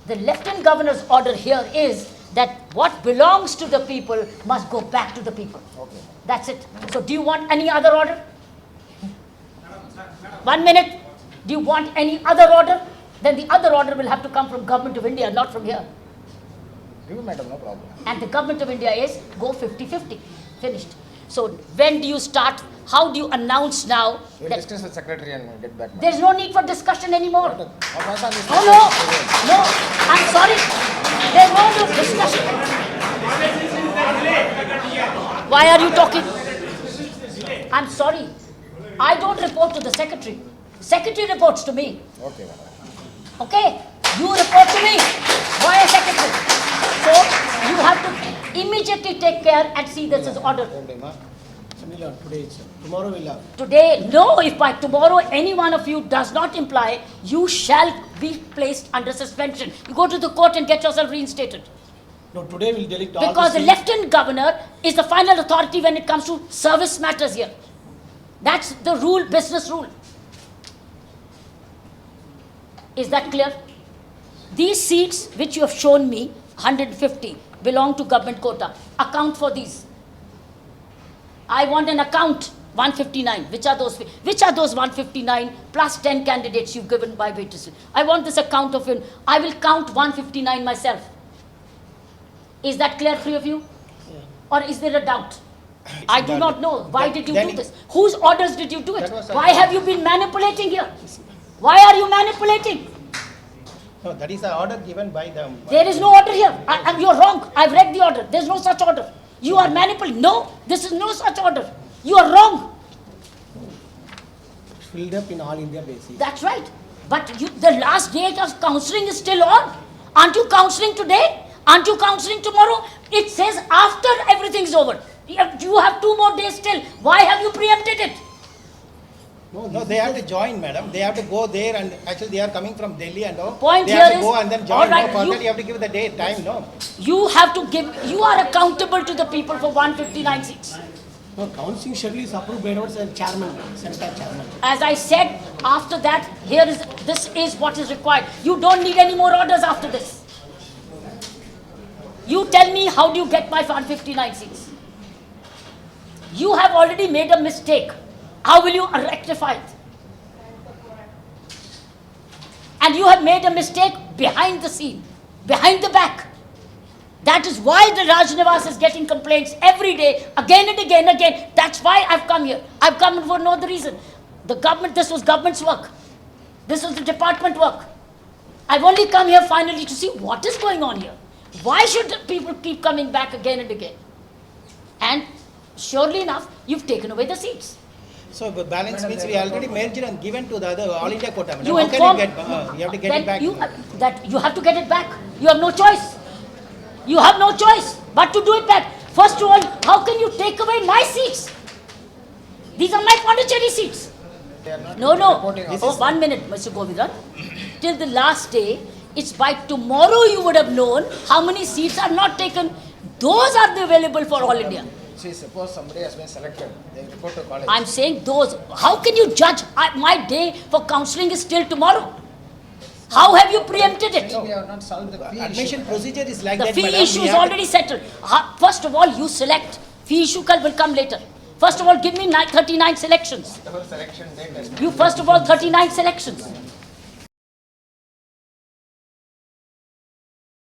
The Lieutenant Governor's order here is that what belongs to the people must go back to the people. Okay. That's it. So do you want any other order? 1 minute. Do you want any other order? Then the other order will have to come from Government of India, not from here. Give me, madam, no problem. And the Government of India is go 50-50. Finished. So when do you start? How do you announce now? We'll That discuss with secretary and get back. there is no need for discussion anymore. Madam, our concern is- Oh no, no, I'm sorry. There's no discussion. Why are you talking? I'm sorry. I don't report to the secretary. Secretary reports to me. Okay, madam. Okay? You report to me. Why a secretary? So you have to immediately take care and see this is ordered. Sunil, today itself. Tomorrow we'll have. Today, no, if by tomorrow any one of you does not imply, you shall be placed under suspension. You go to the court and get yourself reinstated. No, today we'll delete all Because the seats. Lieutenant Governor is the final authority when it comes to service matters here. That's the rule, business rule. Is that clear? These seats which you have shown me, 150, belong to government quota. Account for these. I want an account, 159. Which are those 159 plus 10 candidates you've given by witnesses? I want this account of it. I will count 159 myself. Is that clear, three of you? Or is there a doubt? I do not know. Why did you do this? Whose orders did you do it? Why have you been manipulating here? Why are you manipulating? No, that is the order given by the. There is no order here. And you're wrong. I've read the order. There's no such order. You are manipulating. No, this is no such order. You are wrong. Filled up in all India basis. That's right. But the last date of counselling is still on. Aren't you counselling today? Aren't you counselling tomorrow? It says after everything's over. You have 2 more days still. Why have you preempted it? No, they have to join, madam. They have to go there, and actually they are coming from Delhi and all. Point they here have to is- go and then join. all right, No, for you- that you have to give the date, time, no. You have to give, you are accountable to the people for 159 seats. No, council schedule is approved by our chairman, center chairman. As I said, after that, this is what is required. You don't need any more orders after this. You tell me, how do you get my 159 seats? You have already made a mistake. How will you rectify it? And you have made a mistake behind the scene, behind the back. That is why the Rajnivas is getting complaints every day, again and again and again. That's why I've come here. I've come for no other reason. The government, this was government's work. This was the department work. I've only come here finally to see what is going on here. Why should the people keep coming back again and again? And surely enough, you've taken away the seats. So the balance means we already merged and given to the other all India quota. madam. You How inform, can you get? You have to get then it back. that you have to get it back. You have no choice. You have no choice but to do it back. First of all, how can you take away my seats? These are my Pondicherry seats. They are not No, no. reporting Oh, us. 1 minute, Mr. Govindan. Till the last day, it's by tomorrow you would have known how many seats are not taken. Those are the available for all India. See, suppose somebody has been selected, they report to college. I'm saying those. How can you judge? My day for counselling is still tomorrow. How have you preempted it? We have not solved the fee Admission issue. procedure is like The that. fee madam. issue We is have to- already settled. First of all, you select. Fee issue will come later. First of all, give me 39 selections. Our selection date has been. You first of all 39 selections.